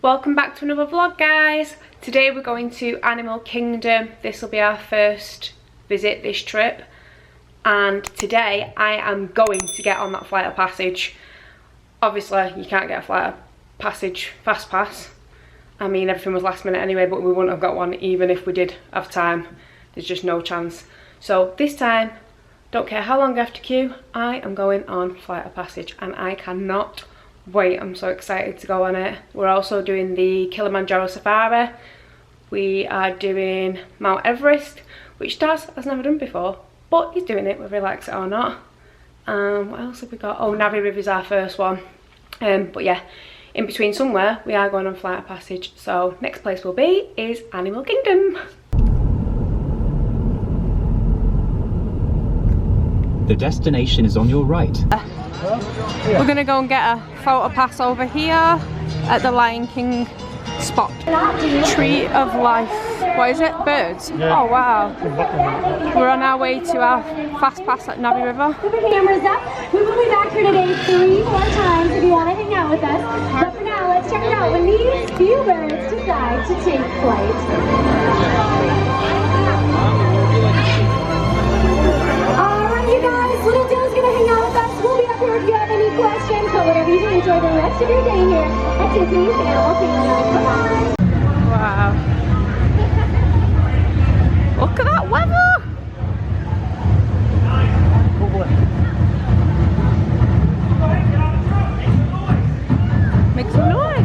Welcome back to another vlog, guys. Today we're going to Animal Kingdom. This will be our first visit this trip, and today I am going to get on that flight of passage. Obviously you can't get a flight of passage fast pass. I mean, everything was last minute anyway, but we wouldn't have got one even if we did have time. There's just no chance. So this time, don't care how long I have to queue, I am going on flight of passage and I cannot wait. I'm so excited to go on it. We're also doing the Kilimanjaro Safari. We are doing Mount Everest, which Daz has never done before, but he's doing it whether he likes it or not. What else have we got? Oh, Navi River's our first one. But yeah, in between somewhere we are going on flight of passage. So next place we'll be is Animal Kingdom. The destination is on your right. We're gonna go and get a photo pass over here at the Lion King spot. Tree of Life. What is it? Birds? Yeah. Oh wow. We're on our way to our fast pass at Navi River. Put the cameras up. We will be back here today 3 more times if you want to hang out with us. But for now, let's check it out when these few birds decide to take flight. Alright, you guys, Little Joe's gonna hang out with us. We'll be up here if you have any questions. But whatever you do, enjoy the rest of your day here at Disney's Animal Kingdom. Come on. Wow. Look at that weather! Make some noise!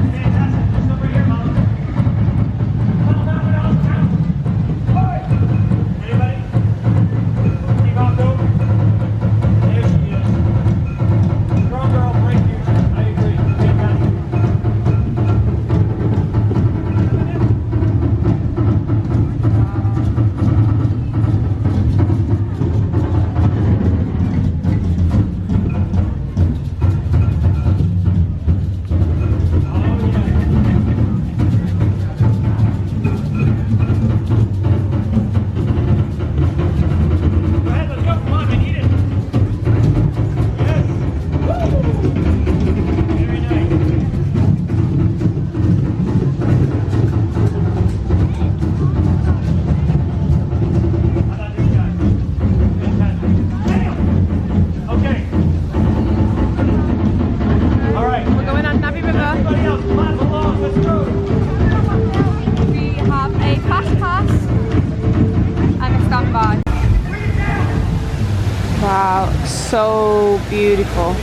Wow, so beautiful.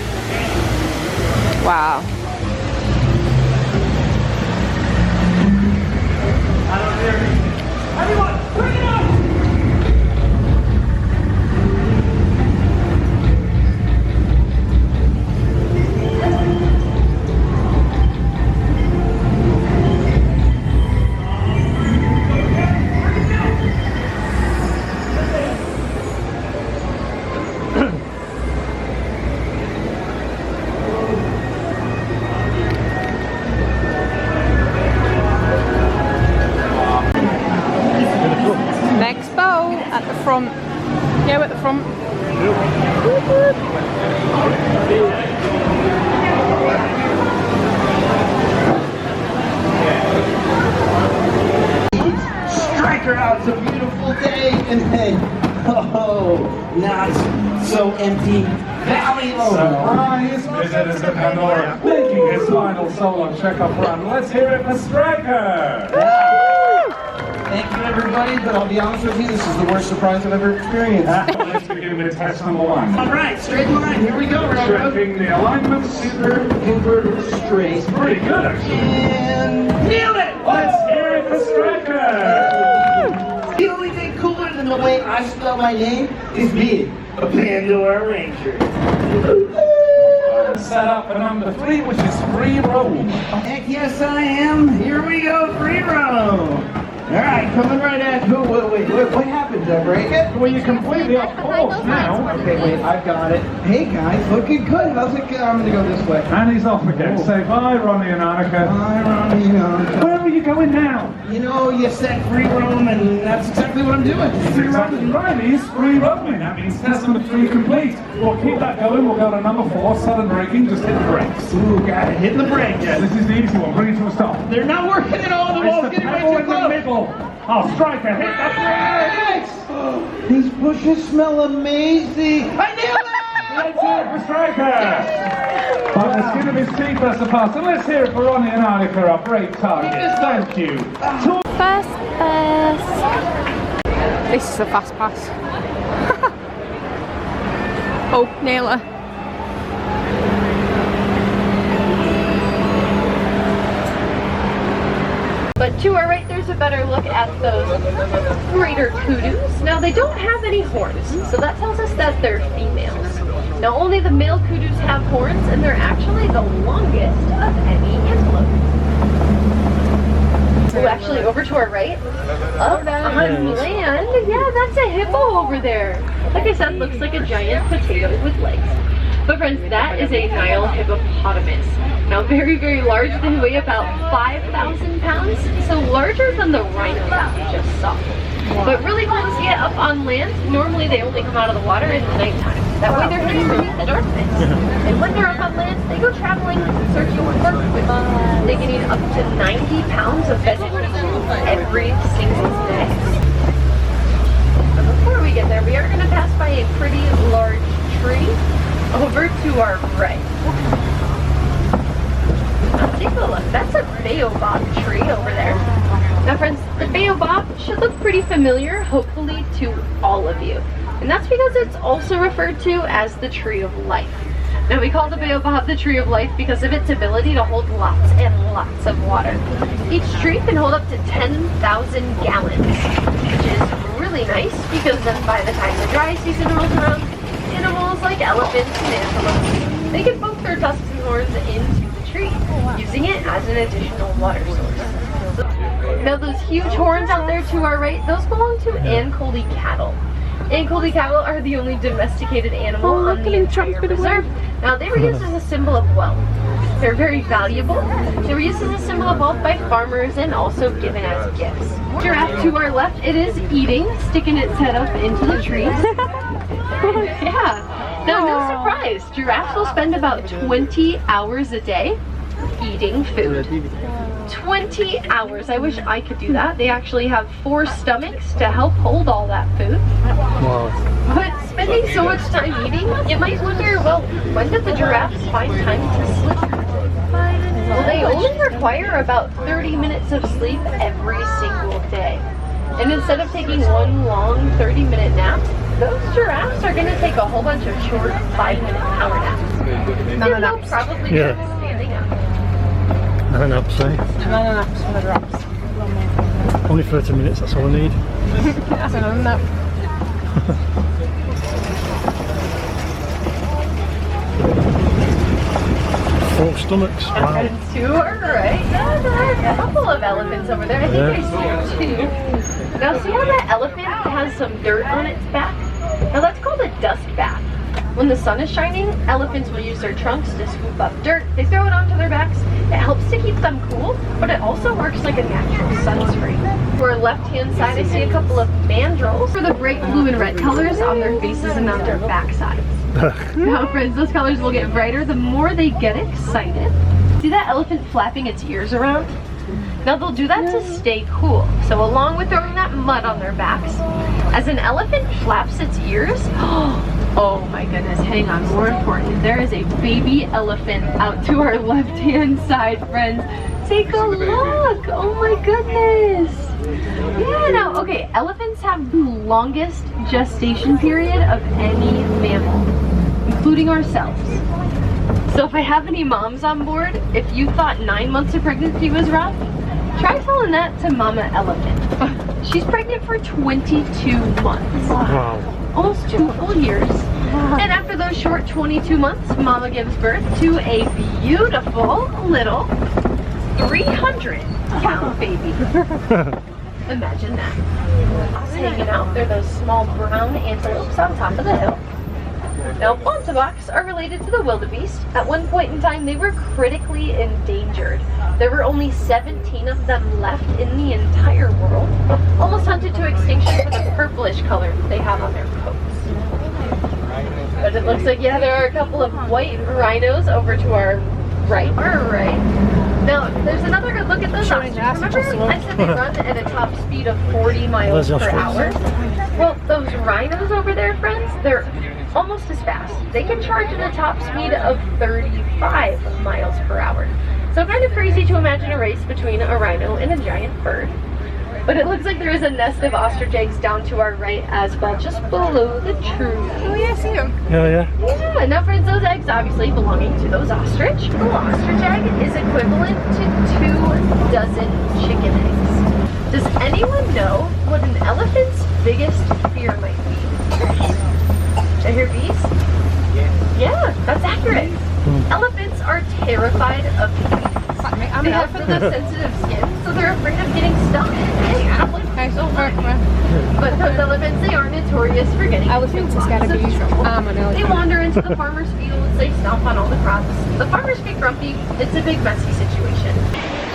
Wow. Everyone, bring it on! At the front. Yeah, at the front. Striker out, it's a beautiful day, and then, oh, not so empty. Valley Surprise! Visitors to Pandora making his final solo checkup run. Let's hear it for Striker! Thank you, everybody, but I'll be honest with you, this is the worst surprise I've ever experienced. Let's begin with test number 1. All right, straight line, here we go, Railroad. Checking the alignment, super, Inverted straight. pretty good, actually. And nailed it! Let's hear it for Striker! The only thing cooler than the way I spell my name is being a Pandora Ranger. Set up for number 3, which is free roam. Heck yes, I am. Here we go, free roam. All right, coming right at you. Wait, what happened? Did I break it? Well, you're completely off course now. Okay, wait, I've got it. Hey guys, looking good. How's it going? I'm gonna go this way. And he's off again. Oh. Say bye, Ronnie and Annika. Bye, Ronnie and Annika. Where are you going now? You know, you said free roam, and that's exactly what I'm doing. That's exactly right. He's free roaming. That means test number 3 complete. We'll keep that going. We'll go to number 4, sudden braking. Just hit the brakes. Ooh, got it. Hitting the brake. Yeah, this is the easy one. Bring it to a stop. They're not Oh, Striker, hit that brakes! These bushes smell amazing. I nailed it! Let's hear it for Striker! On the skin of his teeth, I suppose. So let's hear it for Ronnie and Annika, our brave targets. Thank you. Fast pass. This is the fast pass. Oh, Naylor. But to our right, there's a better look at those greater kudus. Now, they don't have any horns, so that tells us that they're females. Now, only the male kudus have horns, and they're actually the longest of any antelope. So actually, over to our right, up on land, yeah, that's a hippo over there. Like I said, looks like a giant potato with legs. But friends, that is a Nile hippopotamus. Now very, very large. They weigh about 5,000 pounds, so larger than the rhino that we just saw. But really cool to see it up on land. Normally they only come out of the water in the nighttime. That way they're hidden beneath the darkness. And when they're up on land, they go traveling, searching for food. They can eat up to 90 pounds of vegetation every single day. But before we get there, we are going to pass by a pretty large tree over to our right. Now take a look. That's a baobab tree over there. Now friends, the baobab should look pretty familiar, hopefully, to all of you. And that's because it's also referred to as the tree of life. Now we call the baobab the tree of life because of its ability to hold lots and lots of water. Each tree can hold up to 10,000 gallons, which is really nice because then by the time the dry season rolls around, animals like elephants and antelopes, they can poke their tusks and horns into the tree, using it as an additional water source. Now those huge horns out there to our right, those belong to Ankoli cattle. Ankoli cattle are the only domesticated animal on the entire reserve. Now they were used as a symbol of wealth. They're very valuable. They were used as a symbol of wealth by farmers and also given as gifts. Giraffe to our left, it is eating, sticking its head up into the trees. Yeah. Now, no surprise, giraffes will spend about 20 hours a day eating food. 20 hours. I wish I could do that. They actually have 4 stomachs to help hold all that food. Wow. But spending so much time eating, you might wonder, well, when did the giraffes find time to sleep? Well, they only require about 30 minutes of sleep every single day. And instead of taking one long 30-minute nap, those giraffes are going to take a whole bunch of short 5-minute power naps. And they'll probably be standing up. No naps, eh? No naps for the giraffes. Only 30 minutes, that's all I need. That's another nap. 4 stomachs, wow. And to our right, yeah, there are a couple of elephants over there. I think I see 2. Now see how that elephant has some dirt on its back? Now that's called a dust bath. When the sun is shining, elephants will use their trunks to scoop up dirt. They throw it onto their backs. It helps to keep them cool, but it also works like a natural sunscreen. For our left-hand side, I see a couple of mandrills for the bright blue and red colors on their faces and on their backsides. Now, friends, those colors will get brighter the more they get excited. See that elephant flapping its ears around? Now they'll do that to stay cool. So along with throwing that mud on their backs, as an elephant flaps its ears, oh my goodness, hang on, more important, there is a baby elephant out to our left-hand side, friends. Take a look, oh my goodness. Yeah, now, okay, elephants have the longest gestation period of any mammal, including ourselves. So if I have any moms on board, if you thought 9 months of pregnancy was rough, try telling that to Mama Elephant. She's pregnant for 22 months. Wow. Almost 2 full years. And after those short 22 months, Mama gives birth to a beautiful little 300-pound baby. Imagine that. Us hanging out. They're those small brown antelopes on top of the hill. Now, bontebocks are related to the wildebeest. At one point in time, they were critically endangered. There were only 17 of them left in the entire world, almost hunted to extinction for the purplish color they have on their coats. But it looks like, yeah, there are a couple of white rhinos over to our Right. Alright. Now, there's another good look at those ostriches. Remember I said they run at a top speed of 40 miles per hour? Well, those rhinos over there, friends, they're almost as fast. They can charge at a top speed of 35 miles per hour. So kind of crazy to imagine a race between a rhino and a giant bird. But it looks like there is a nest of ostrich eggs down to our right as well, just below the tree. Oh yeah, I see them. Yeah. Yeah, now friends, those eggs obviously belonging to those ostrich. The ostrich egg is equivalent to 2 dozen chicken eggs. Does anyone know what an elephant's biggest fear might be? Did I hear bees? Yeah, that's accurate. Elephants are terrified of bees. They have really sensitive skin, so they're afraid of getting stung. Okay, so but those elephants, they are notorious for getting Elephants are scared of bees. They wander into the farmer's fields, they stomp on all the crops. The farmers get grumpy, it's a big messy situation.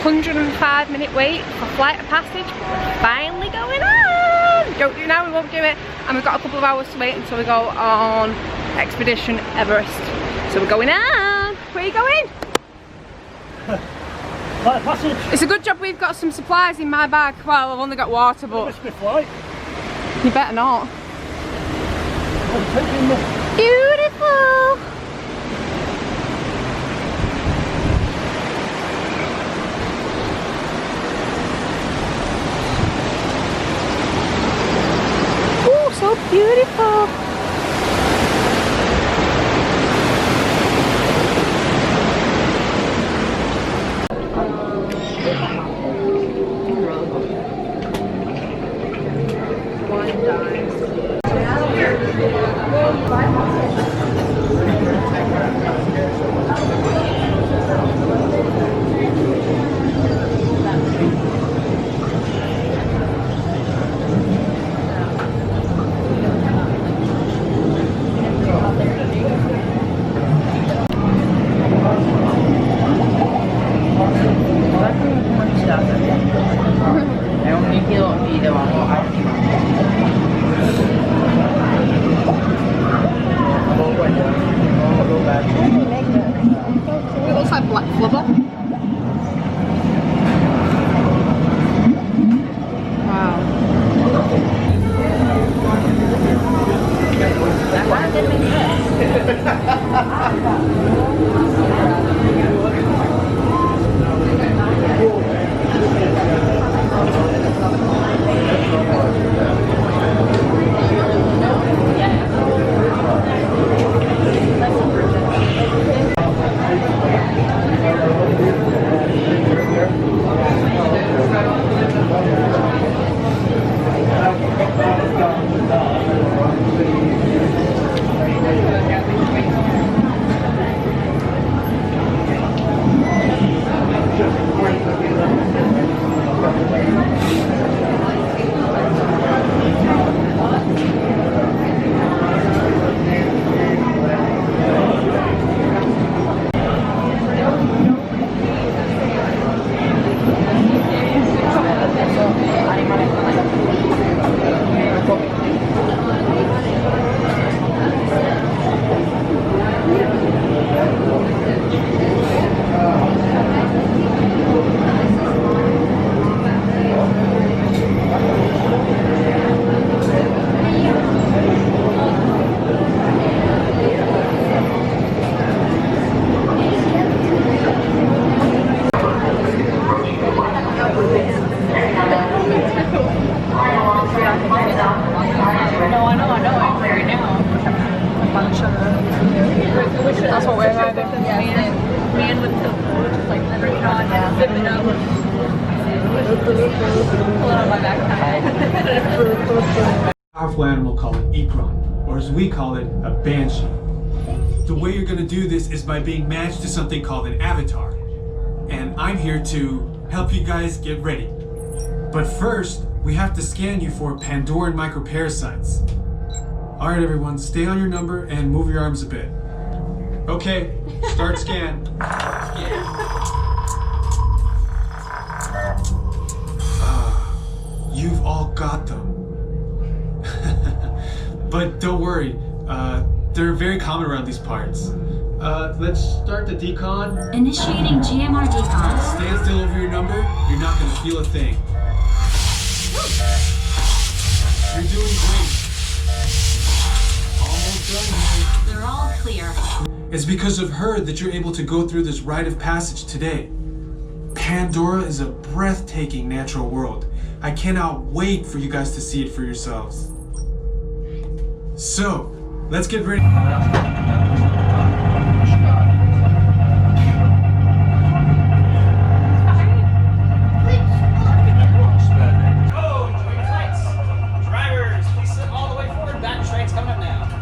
105-minute wait for flight of passage, but we're finally going on. Don't do now, we won't do it. And we've got a couple of hours to wait until we go on Expedition Everest. So we're going on. Where are you going? Flight of passage. It's a good job we've got some supplies in my bag. Well, I've only got water, but Must be flight. you better not. Oh, Beautiful. Oh, so beautiful. It looks like black flubber. That's what we're having. Man with the just like turn it on, zip it up. Pull it on my backpack. Powerful animal called an ikran, or as we call it, a banshee. The way you're gonna do this is by being matched to something called an avatar. And I'm here to help you guys get ready. But first, we have to scan you for Pandoran microparasites. Alright everyone, stay on your number and move your arms a bit. Okay, start scan. You've all got them. But don't worry, they're very common around these parts. Let's start the decon. Initiating GMR decon. Stand still over your number. You're not gonna feel a thing. You're doing great. Almost done here. They're all clear. It's because of her that you're able to go through this rite of passage today. Pandora is a breathtaking natural world. I cannot wait for you guys to see it for yourselves. So, let's get ready.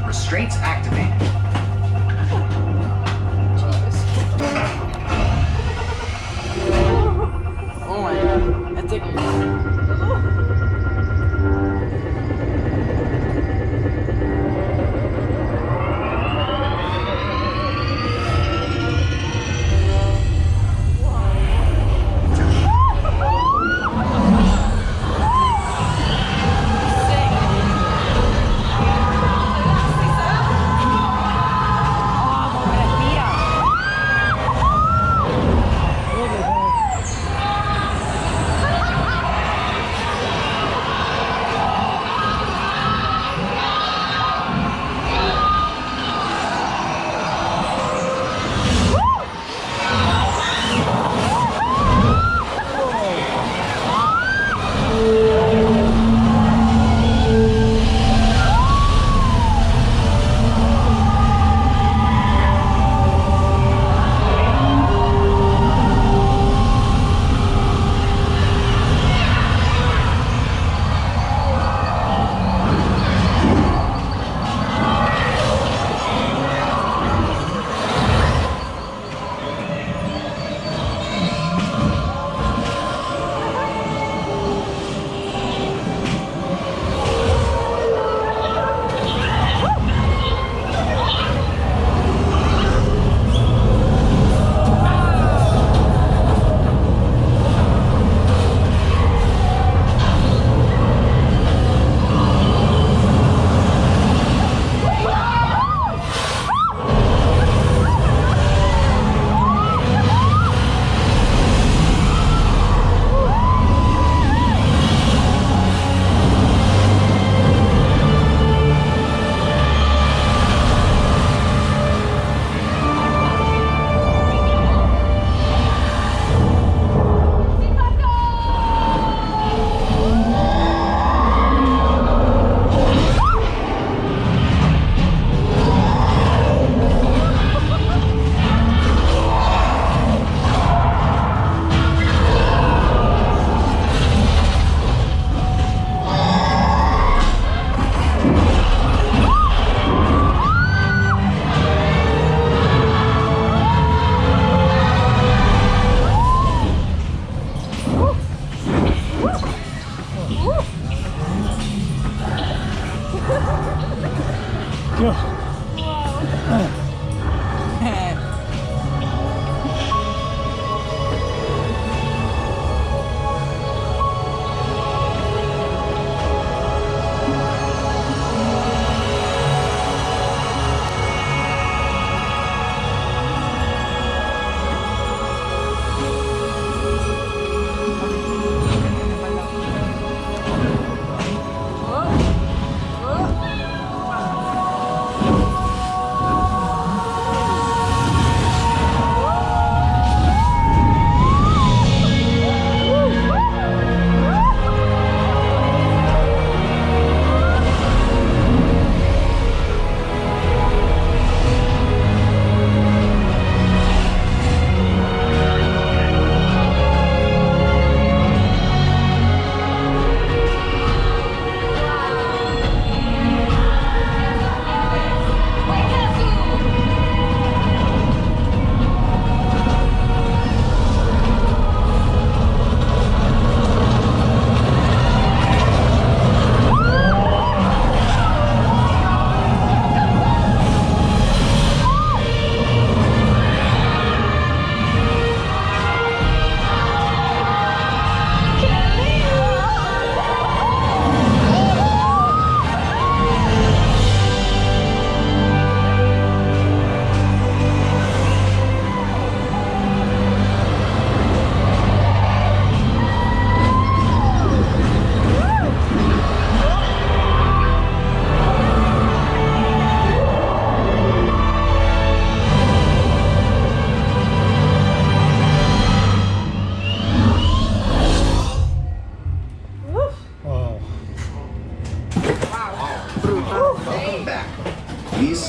Restraints activated. Oh my god, that tickles.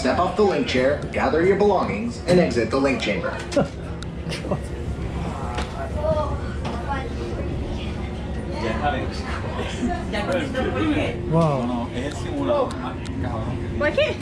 step off the link chair, gather your belongings, and exit the link chamber. Wow. Like it?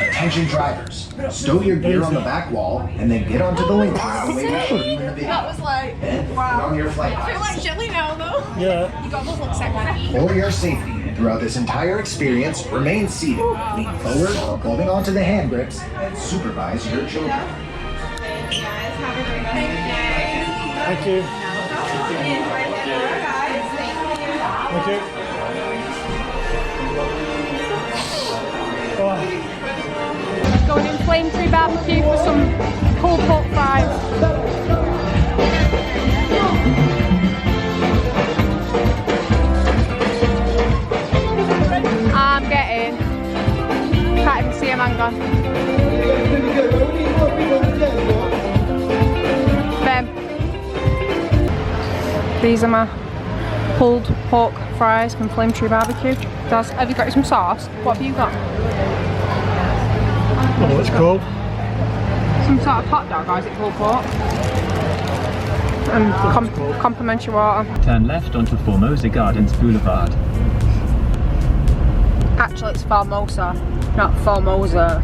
Attention drivers, stow your gear on the back wall, and then get onto the link chair the way we showed you in the video. That was like, Then put on your flight I feel like glasses. jelly now though. Yeah. You got those look sexy. For your safety, throughout this entire experience, remain seated, lean forward, holding onto the hand grips, and supervise your children. Thank you. Thank you. Oh. Going in flame tree barbecue for some pulled pork fries. I'm getting, can't even see him, hang on. These are my pulled pork fries from Flame Tree Barbecue. Daz, have you got some sauce? What have you got? Oh, it's cool. Some sort of hot dog, or is it pulled pork? And complimentary water. Turn left onto Formosa Gardens Boulevard. Actually, it's Formosa, not Formosa.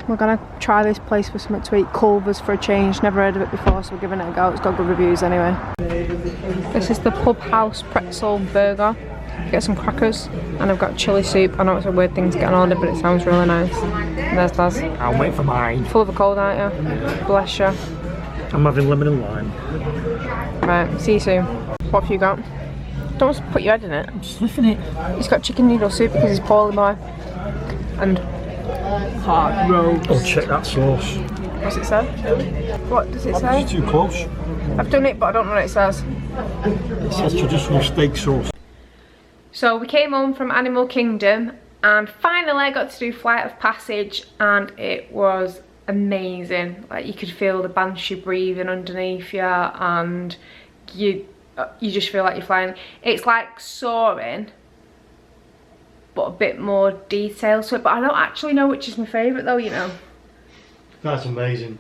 We're gonna try this place for something to eat. Culver's for a change. Never heard of it before, so we're giving it a go. It's got good reviews anyway. This is the Pub House Pretzel Burger. Get some crackers, and I've got chilli soup. I know it's a weird thing to get on order, but it sounds really nice. And there's Daz. I'll wait for mine. Full of a cold, aren't you? Bless you. I'm having lemon and lime. Right, see you soon. What have you got? Don't put your head in it. I'm sniffing it. He's got chicken noodle soup because he's poorly boy. And hard roast. Oh, check that sauce. What's it say? What does it say? It's too close. I've done it, but I don't know what it says. It says traditional steak sauce. So we came home from Animal Kingdom and finally I got to do Flight of Passage, and it was amazing. Like, you could feel the banshee breathing underneath you, and you just feel like you're flying. It's like soaring, but a bit more detail to it. But I don't actually know which is my favourite though, you know. That's amazing.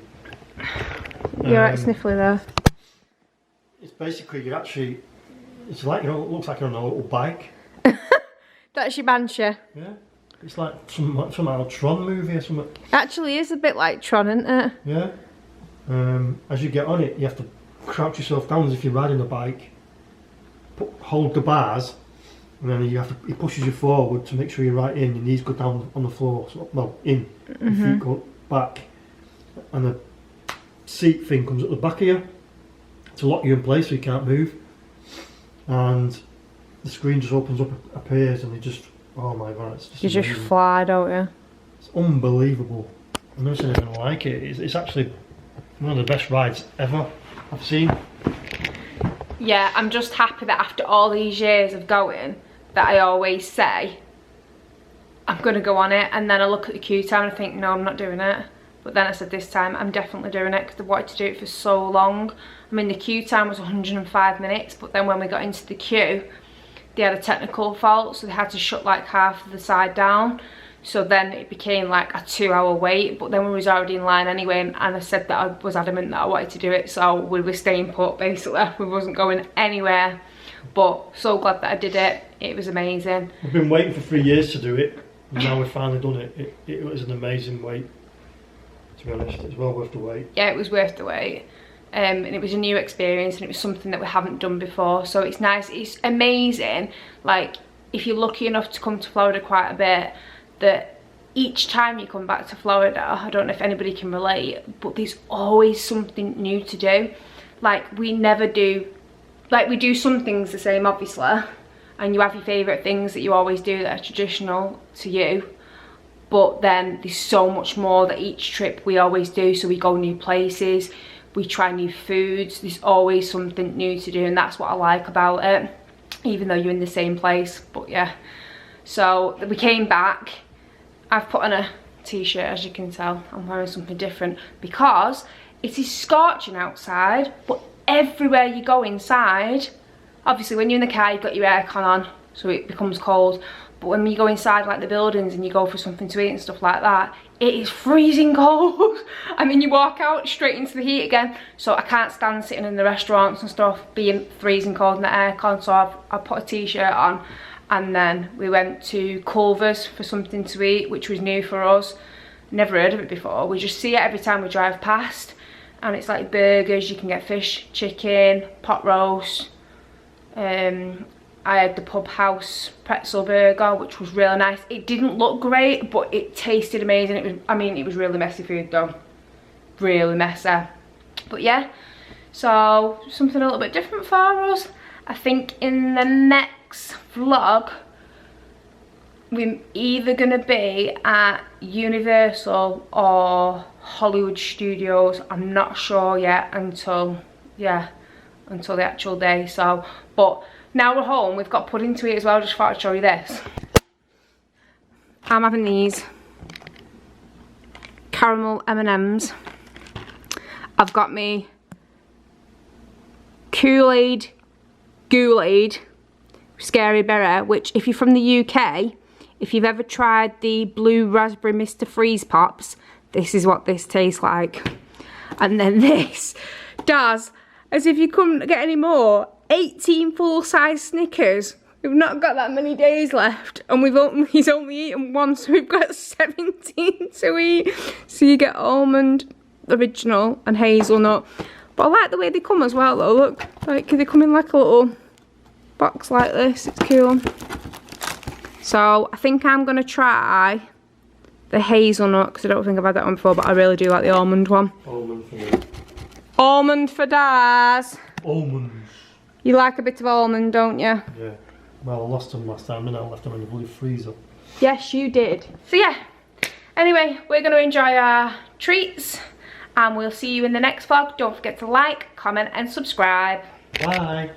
You're right sniffly there. It's basically, you actually, it's like, you know, it looks like you're on a little bike. That's your banshee. Yeah. It's like some old Tron movie or something. Actually is a bit like Tron, isn't it? Yeah. As you get on it, you have to crouch yourself down as if you're riding a bike. Hold the bars, and then it pushes you forward to make sure you're right in. Your knees go down on the floor, so, well, in. Your feet go back, and the seat thing comes at the back of you to lock you in place so you can't move. And the screen just opens up, appears, and it just, oh my god, it's just You amazing. just fly, don't you? It's unbelievable. I've never seen anything like it. It's actually one of the best rides ever I've seen. Yeah, I'm just happy that after all these years of going, that I always say I'm gonna go on it, and then I look at the queue time and I think, no, I'm not doing it. But then I said this time I'm definitely doing it because I've wanted to do it for so long. I mean, the queue time was 105 minutes, but then when we got into the queue, they had a technical fault, so they had to shut like half of the side down. So then it became like a 2-hour wait, but then we was already in line anyway, and I said that I was adamant that I wanted to do it, so we were staying put basically. We wasn't going anywhere, but so glad that I did it. It was amazing. We've been waiting for 3 years to do it, and now we've finally done it. It was an amazing wait, to be honest. It's well worth the wait. Yeah, it was worth the wait. And it was a new experience, and it was something that we haven't done before, so it's nice. It's amazing, like, if you're lucky enough to come to Florida quite a bit, that each time you come back to Florida, I don't know if anybody can relate, but there's always something new to do. Like, we never do, like, we do some things the same obviously, and you have your favourite things that you always do that are traditional to you, but then there's so much more that each trip we always do. So we go new places, we try new foods, there's always something new to do, and that's what I like about it, even though you're in the same place. But yeah, so we came back. I've put on a t-shirt, as you can tell. I'm wearing something different because it is scorching outside, but everywhere you go inside, obviously when you're in the car you've got your aircon on so it becomes cold, but when you go inside like the buildings and you go for something to eat and stuff like that, it is freezing cold. I mean, you walk out straight into the heat again, so I can't stand sitting in the restaurants and stuff being freezing cold in the aircon. So I put a t-shirt on, and then we went to Culver's for something to eat, which was new for us. Never heard of it before. We just see it every time we drive past, and it's like burgers. You can get fish, chicken, pot roast. I had the Pub House pretzel burger, which was really nice. It didn't look great, but it tasted amazing. It was, I mean, it was really messy food though, really messy. But yeah, so something a little bit different for us. I think in the next vlog, we're either gonna be at Universal or Hollywood Studios. I'm not sure yet until the actual day. So, but now we're home, we've got pudding to eat as well. Just thought I'd show you this. I'm having these caramel M&Ms. I've got me Kool-Aid, Scary Berry, which if you're from the UK, if you've ever tried the blue raspberry Mr. Freeze Pops, this is what this tastes like. And then this, Daz, as if you couldn't get any more, 18 full-size Snickers. We've not got that many days left, and he's only eaten one, so we've got 17 to eat. So you get almond, original, and hazelnut. But I like the way they come as well though, look. Like, they come in like a little box like this, it's cool. So I think I'm gonna try the hazelnut, because I don't think I've had that one before, but I really do like the almond one. Almond for me. Almond for Daz. Almonds. You like a bit of almond, don't you? Yeah. Well, I lost them last time and I left them in the bloody freezer. Yes, you did. So yeah, anyway, we're going to enjoy our treats, and we'll see you in the next vlog. Don't forget to like, comment and subscribe. Bye.